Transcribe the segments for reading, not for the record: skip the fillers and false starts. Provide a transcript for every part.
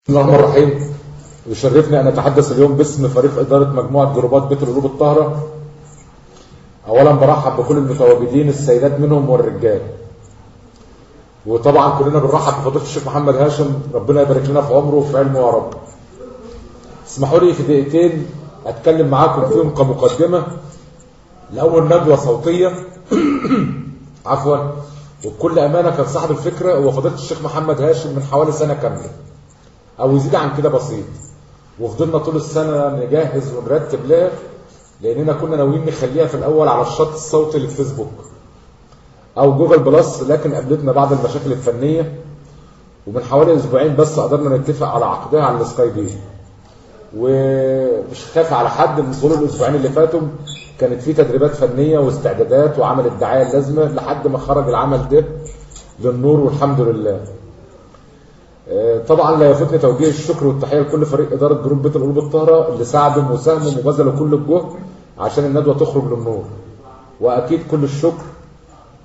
بسم الله الرحمن الرحيم. يشرفني أن أتحدث اليوم باسم فريق إدارة مجموعة جروبات بيت القلوب الطاهرة. أولا برحب بكل المتواجدين، السيدات منهم والرجال، وطبعا كلنا بنرحب بفضيلة الشيخ محمد هاشم، ربنا يبارك لنا في عمره وفي علمه يا رب. اسمحوا لي في دقيقتين أتكلم معاكم فيهم كمقدمة لأول ندوة صوتية عفوا. وبكل أمانة كان صاحب الفكرة هو فضيلة الشيخ محمد هاشم من حوالي سنة كاملة أو يزيد عن كده بسيط، وفضلنا طول السنة نجهز ونرتب لها، لأننا كنا ناويين نخليها في الأول على الشط الصوتي للفيسبوك أو جوجل بلس، لكن قابلتنا بعض المشاكل الفنية، ومن حوالي أسبوعين بس قدرنا نتفق على عقدها على السكايب. ومش خايف على حد، من طول الأسبوعين اللي فاتوا كانت في تدريبات فنية واستعدادات وعمل الدعاية اللازمة لحد ما خرج العمل ده للنور والحمد لله. طبعا لا يفوتني توجيه الشكر والتحيه لكل فريق اداره جروب بيت القلوب الطاهره اللي ساعدوا وساهموا وبذلوا كل الجهد عشان الندوه تخرج للنور. واكيد كل الشكر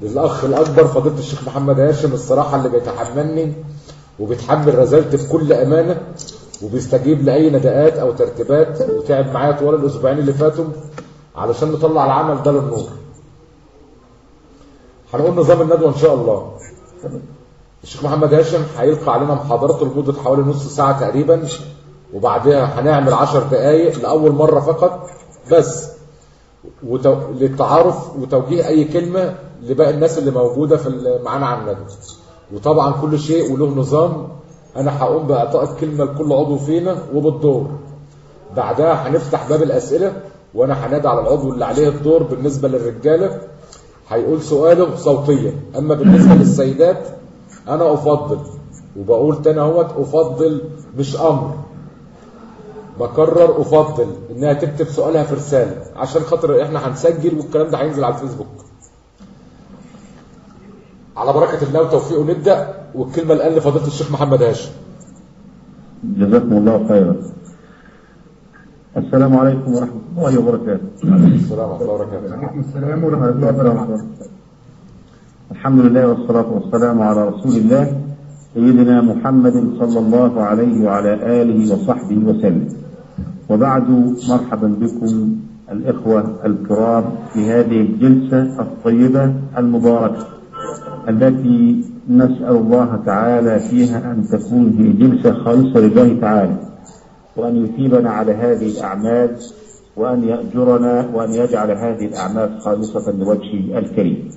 للاخ الاكبر فضيله الشيخ محمد هاشم، الصراحه اللي بيتحملني وبيتحمل رسالتي بكل امانه وبيستجيب لاي نداءات او ترتيبات، وتعب معايا طوال الاسبوعين اللي فاتوا علشان نطلع العمل ده للنور. هنقول نظام الندوه ان شاء الله. الشيخ محمد هاشم هيلقى علينا محاضرته لمدة حوالي نص ساعة تقريبا، وبعدها هنعمل 10 دقائق لأول مرة فقط بس للتعارف وتوجيه أي كلمة لباقي الناس اللي موجودة معانا على الندوة. وطبعا كل شيء وله نظام، أنا هقوم بإعطاء الكلمة لكل عضو فينا وبالدور. بعدها هنفتح باب الأسئلة، وأنا هنادي على العضو اللي عليه الدور. بالنسبة للرجالة هيقول سؤاله صوتيا، أما بالنسبة للسيدات أنا أفضل، وبقول تاني اهوت أفضل مش أمر، بكرر أفضل إنها تكتب سؤالها في رسالة عشان خاطر إحنا هنسجل والكلام ده هينزل على الفيسبوك. على بركة الله وتوفيقه نبدأ، والكلمة اللي قال لفضيلة الشيخ محمد هاشم. جزاكم الله خيرا. السلام عليكم ورحمة الله وبركاته. السلام ورحمة الله وبركاته. وعليكم السلام ورحمة الله وبركاته. الحمد لله والصلاة والسلام على رسول الله سيدنا محمد صلى الله عليه وعلى آله وصحبه وسلم. وبعد، مرحبا بكم الإخوة الكرام في هذه الجلسة الطيبة المباركة التي نسأل الله تعالى فيها أن تكون هي جلسة خالصة لله تعالى، وأن يثيبنا على هذه الأعمال، وأن يأجرنا، وأن يجعل هذه الأعمال خالصة لوجهه الكريم.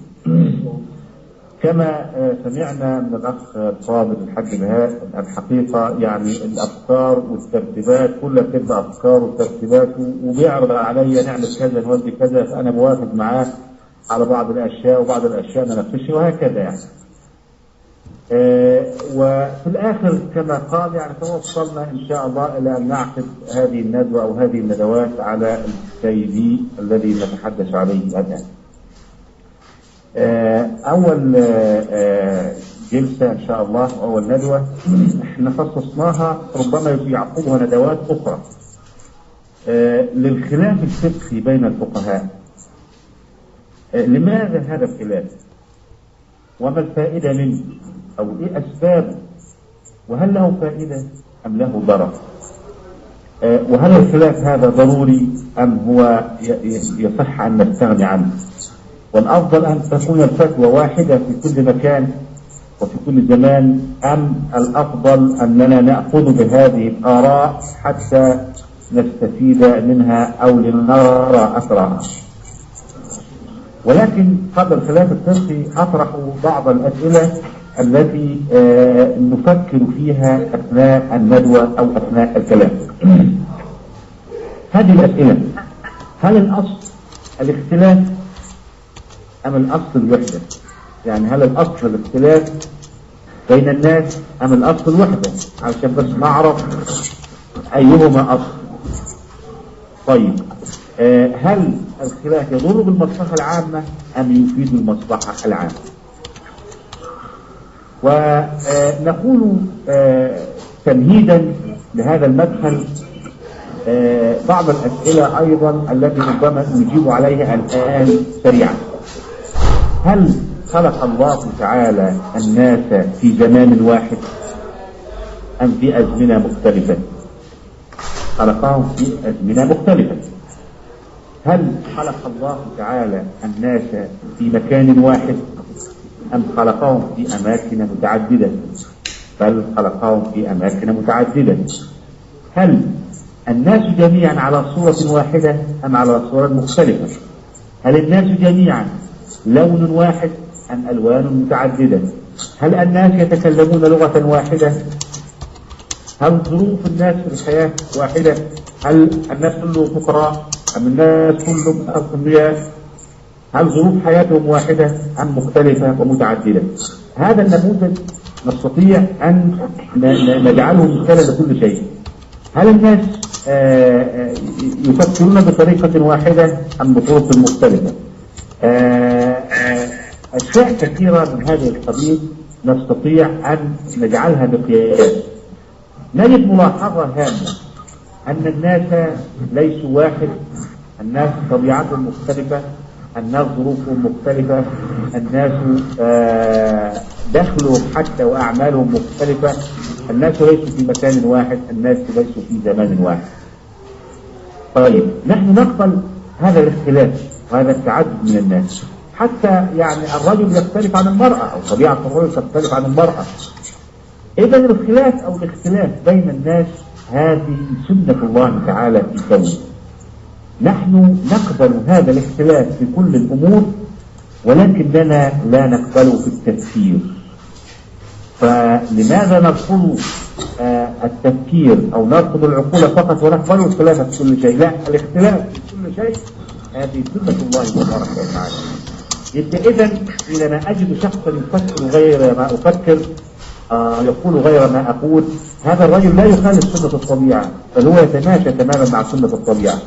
كما سمعنا من الأخ الفاضل الحاج بهاء، الحقيقة يعني الأفكار والترتيبات كلها بتبقى أفكار وترتيبات، وبيعرض علي نعمل كذا نودي كذا، فأنا بوافق معاه على بعض الأشياء، وبعض الأشياء أنا نفسي، وهكذا يعني. وفي الآخر كما قال يعني توصلنا إن شاء الله إلى أن نعقد هذه الندوة أو هذه الندوات على السكايب الذي نتحدث عليه الآن. أول جلسة إن شاء الله أول ندوة احنا خصصناها، ربما يعقبها ندوات أخرى للخلاف الفقهي بين الفقهاء. لماذا هذا الخلاف؟ وما الفائدة منه؟ أو إيه أسبابه؟ وهل له فائدة أم له ضرر؟ وهل الخلاف هذا ضروري أم هو يصح أن نستغني عنه؟ والأفضل أن تكون الفتوى واحدة في كل مكان وفي كل زمان، أم الأفضل أننا نأخذ بهذه الآراء حتى نستفيد منها أو لنرى أثرها؟ ولكن قبل الخلاف الفقهي أطرح بعض الأسئلة التي نفكر فيها أثناء الندوة أو أثناء الكلام. هذه الأسئلة: هل الأصل الاختلاف أم الأصل الوحدة؟ يعني هل الأصل الاختلاف بين الناس أم الأصل الوحدة؟ علشان بس نعرف أيهما أصل. طيب، هل الخلاف يضر بالمصلحة العامة أم يفيد المصلحة العامة؟ ونقول تمهيدا لهذا المدخل بعض الأسئلة أيضا التي ربما نجيب عليها الآن سريعا. هل خلق الله تعالى الناس في زمان واحد؟ أم في أزمنة مختلفة؟ خلقهم في أزمنة مختلفة. هل خلق الله تعالى الناس في مكان واحد أم خلقهم في أماكن متعددة؟ بل خلقهم في أماكن متعددة. هل الناس جميعا على صورة واحدة أم على صور مختلفة؟ هل الناس جميعا لون واحد أم ألوان متعددة؟ هل الناس يتكلمون لغة واحدة؟ هل ظروف الناس في الحياة واحدة؟ هل الناس كلهم فقراء أم الناس كلهم أغنياء؟ هل ظروف حياتهم واحدة أم مختلفة ومتعددة؟ هذا النموذج نستطيع أن نجعله مثالا لكل شيء. هل الناس يفكرون بطريقة واحدة أم بطرق مختلفة؟ أشياء كثيرة من هذا القبيل نستطيع أن نجعلها بقياس. نجد ملاحظة هامة أن الناس ليسوا واحد، الناس طبيعتهم مختلفة، الناس ظروفهم مختلفة، الناس دخلهم حتى وأعمالهم مختلفة، الناس ليسوا في مكان واحد، الناس ليسوا في زمان واحد. طيب نحن نقبل هذا الاختلاف وهذا التعدد من الناس، حتى يعني الرجل يختلف عن المرأة أو طبيعة الرجل تختلف عن المرأة. إذا الخلاف أو الاختلاف بين الناس هذه سنة الله تعالى في كونه. نحن نقبل هذا الاختلاف في كل الأمور، ولكننا لا نقبله في التفكير. فلماذا نرفض التفكير أو نرفض العقول فقط ونقبل الخلاف في كل شيء؟ لا، الاختلاف في كل شيء هذه سنة الله تبارك وتعالى. إذا حينما أجد شخصا يفكر غير ما أفكر، يقول غير ما أقول، هذا الرجل لا يخالف سنة الطبيعة، بل هو يتماشى تماما مع سنة الطبيعة.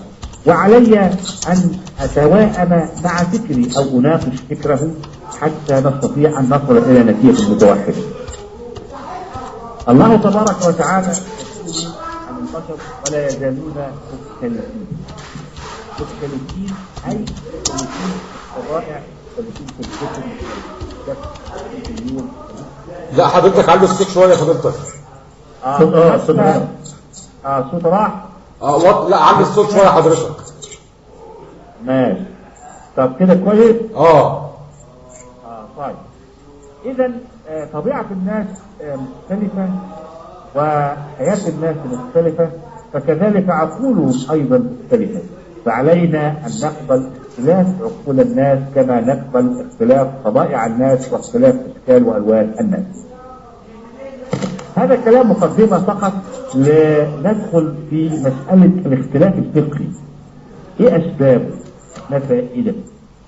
وعلي أن أتواءم مع فكري أو أناقش فكره حتى نستطيع أن نصل إلى نتيجة متوحدة. الله تبارك وتعالى يقول عن البشر: ولا يزالون مختلفين، أي مختلفين في الرائع، مختلفين في الفكر، في الدين. لا حضرتك علي الصوت شويه حضرتك. صوت راح. لا علي الصوت شويه حضرتك. ماشي. طب كده كويس؟ طيب. إذا طبيعة الناس مختلفة وحياة الناس مختلفة، فكذلك عقولهم أيضا مختلفة، فعلينا أن نقبل اختلاف عقول الناس كما نقبل اختلاف طبائع الناس واختلاف أشكال وألوان الناس. هذا كلام مقدمة فقط لندخل في مسألة الاختلاف الفقهي. إيه أسبابه؟ ما فائدته؟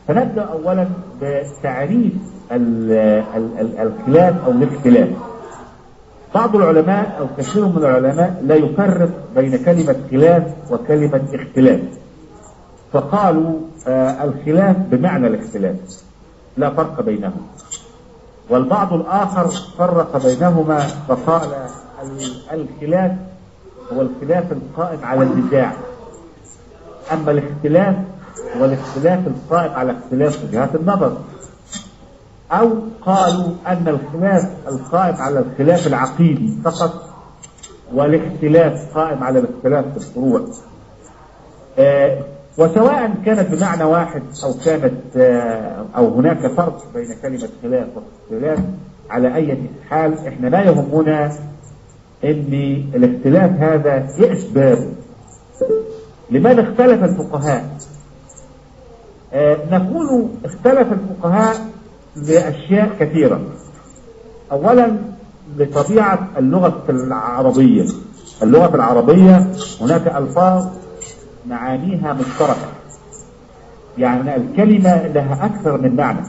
فنبدأ أولا بتعريف الخلاف أو الاختلاف. بعض العلماء أو كثير من العلماء لا يفرق بين كلمة خلاف وكلمة اختلاف، فقالوا الخلاف بمعنى الاختلاف، لا فرق بينهما. والبعض الآخر فرق بينهما فقال الخلاف هو الخلاف القائم على النزاع، أما الاختلاف هو الاختلاف القائم على اختلاف وجهات النظر. أو قالوا أن الخلاف القائم على الخلاف العقيدي فقط، والاختلاف قائم على الاختلاف في الفروع. وسواء كانت بمعنى واحد أو كانت أو هناك فرق بين كلمة خلاف واختلاف، على أي حال إحنا لا يهمنا أن الاختلاف هذا إيه أسبابه. لماذا اختلف الفقهاء؟ نقول اختلف الفقهاء لأشياء كثيرة. أولا لطبيعة اللغة العربية. اللغة العربية هناك ألفاظ معانيها مشتركة، يعني الكلمة لها أكثر من معنى،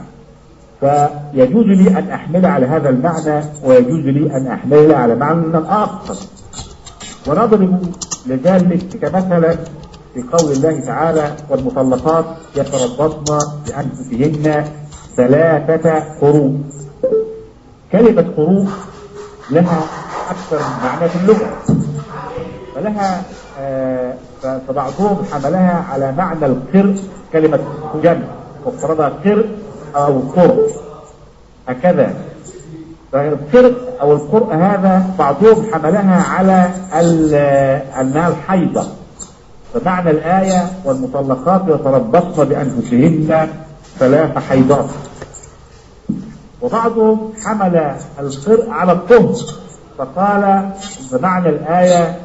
فيجوز لي أن أحملها على هذا المعنى ويجوز لي أن أحملها على معنى آخر. ونضرب لذلك كمثلا في قول الله تعالى: والمطلقات يتربصن بأنفسهن 3 قروء. كلمة قروء لها أكثر من معنى في اللغة، فلها فبعضهم حملها على معنى القرء، كلمة جمع وفرضها قرء أو قرء هكذا. فالفرق او القرء هذا بعضهم حملها على انها الحيضة، فمعنى الآية والمطلقات يتربصن بأنفسهن 3 حيضات، وبعضهم حمل القرء على الطهر فقال بمعنى الآية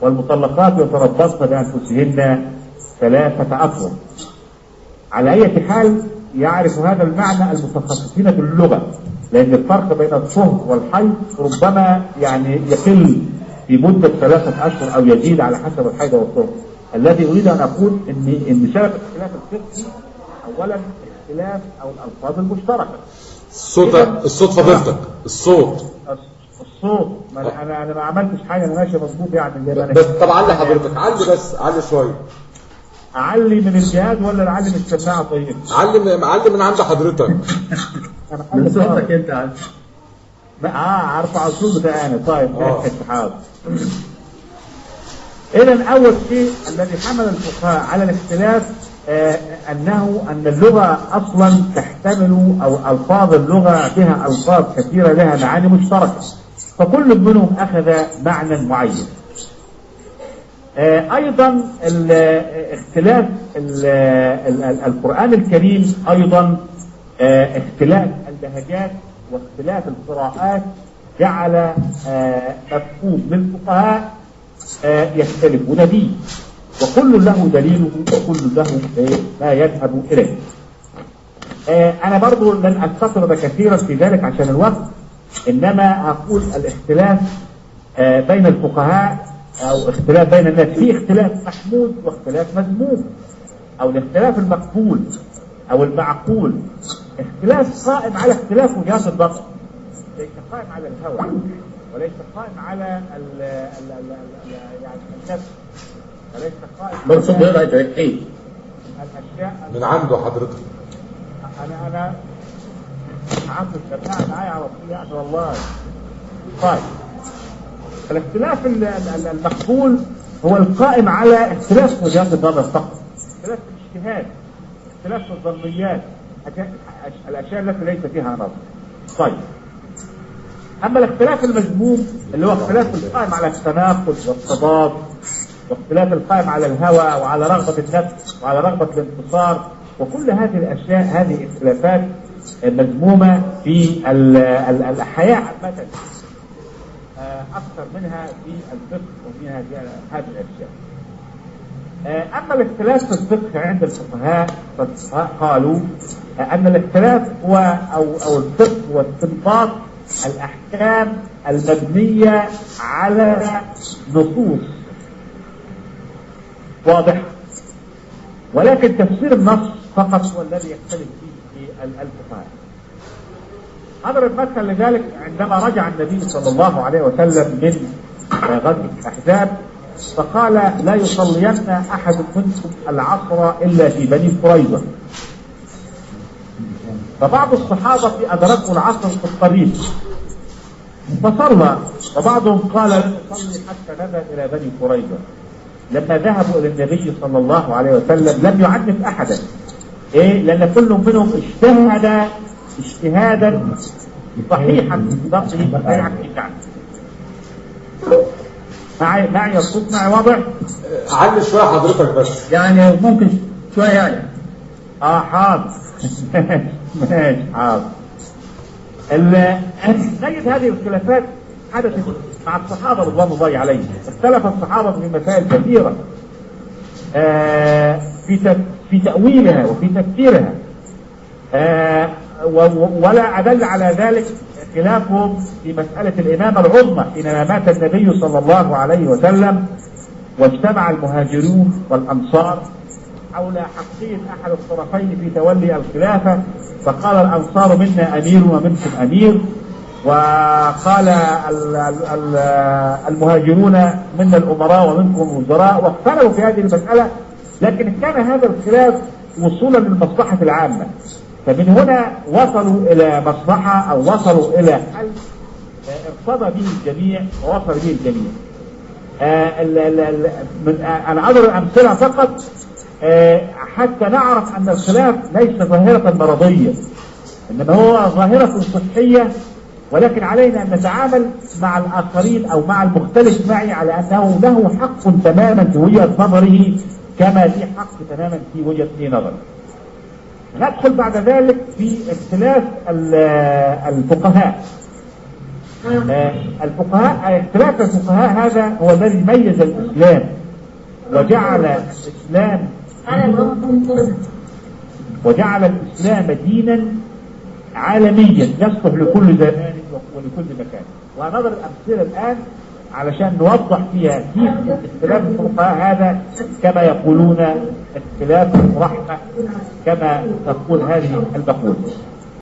والمطلقات يتربصن بأنفسهن 3 أشهر. على أي حال يعرف هذا المعنى المتخصصين في اللغة، لأن الفرق بين الطهر والحيض ربما يعني يقل في مدة 3 أشهر أو يزيد على حسب الحيض والطهر. الذي أريد أن أقول إن سبب اختلاف الفقه أولا اختلاف أو الألفاظ المشتركة. الصوت فضيلتك، الصوت ما أنا ما عملتش حاجة، أنا ماشي مظبوط يعني. بس طب علي حضرتك، علي شوية. أعلي من الجهاز ولا أعلي من السماعة؟ طيب علي من عند حضرتك. من صوتك أنت. أرفع الصوت بتاعي أنا. طيب حاضر. إذن أول شيء الذي حمل الفقهاء على الاختلاف أن اللغة أصلا تحتمل أو ألفاظ اللغة بها ألفاظ كثيرة لها معاني مشتركة، فكل منهم أخذ معنى معين. أيضا اختلاف القرآن الكريم أيضا اختلاف اللهجات واختلاف القراءات جعل مفهوم للفقهاء يختلف، وده دين، وكل له دليله وكل له ما يذهب إليه. أنا برضو لن أستطرد كثيرا في ذلك عشان الوقت، إنما أقول الاختلاف بين الفقهاء أو اختلاف بين الناس، في اختلاف محمود واختلاف مذموم، أو الاختلاف المقبول أو المعقول، اختلاف قائم على اختلاف وجهات النظر، ليس قائم على الهوى وليس قائم على يعني النفس، وليس قائم على الأشياء من عنده حضرتك. أنا عارف السماعة معايا على طول يعني والله. طيب الاختلاف المقبول هو القائم على اختلاف وجهات النظر فقط، اختلاف الاجتهاد، اختلاف الظنيات، الأشياء التي ليس فيها نظر. طيب أما الاختلاف المذموم اللي هو اختلاف القائم على التناقض والتضاد، واختلاف القائم على الهوى وعلى رغبة النفس وعلى رغبة الانتصار، وكل هذه الأشياء هذه اختلافات مذمومة في الحياة عامة، أكثر منها في الفقه ومنها في هذه الأشياء. أما الاختلاف في الفقه عند الفقهاء قالوا أن الاختلاف هو أو الفقه واستنباط الأحكام المبنية على نصوص واضحة، ولكن تفسير النص فقط هو الذي يختلف فيه الفقهاء. أضرب مثل لذلك عندما رجع النبي صلى الله عليه وسلم من غزوة الأحزاب فقال لا يصلين أحد منكم العصر إلا في بني قريظة، فبعض الصحابة أدركوا العصر في الطريق فصلى، وبعضهم قال لن نصلي حتى نذهب إلى بني قريظة. لما ذهبوا إلى النبي صلى الله عليه وسلم لم يعنف أحدا، لأن كل منهم اجتهد اجتهادا صحيحا في ضبطه لا يعكس معي الصوت معي واضح؟ علي شوية حضرتك بس يعني ممكن شوية يعني حاضر ماشي حاضر. نجد هذه الخلافات حدثت مع الصحابة رضوان الله عليهم، اختلف الصحابة في مسائل كثيرة في تأويلها وفي تفسيرها، ولا أدل على ذلك خلافهم في مسألة الإمامة العظمى حينما مات النبي صلى الله عليه وسلم واجتمع المهاجرون والأنصار حول حقية أحد الطرفين في تولي الخلافة، فقال الأنصار منا أمير ومنكم أمير، وقال المهاجرون منا الأمراء ومنكم الوزراء، واختلفوا في هذه المسألة، لكن كان هذا الخلاف وصولا للمصلحة العامة، فمن هنا وصلوا إلى مصلحة أو وصلوا إلى حل ارتضى به الجميع ووصل به الجميع. أنا أضرب أمثلة فقط حتى نعرف أن الخلاف ليس ظاهرة مرضية، إنما هو ظاهرة صحية ولكن علينا أن نتعامل مع الآخرين أو مع المختلف معي على أنه له حق تماما في وجهة نظره كما لي حق تماما في وجهة نظري. ندخل بعد ذلك في اختلاف الفقهاء. اختلاف الفقهاء هذا هو الذي ميز الإسلام وجعل الإسلام دينا عالميا يصلح لكل زمان ولكل مكان. وهنظر الأمثلة الآن علشان نوضح فيها كيف اختلاف الفقهاء هذا كما يقولون اختلاف الرحمة كما تقول هذه المقولة.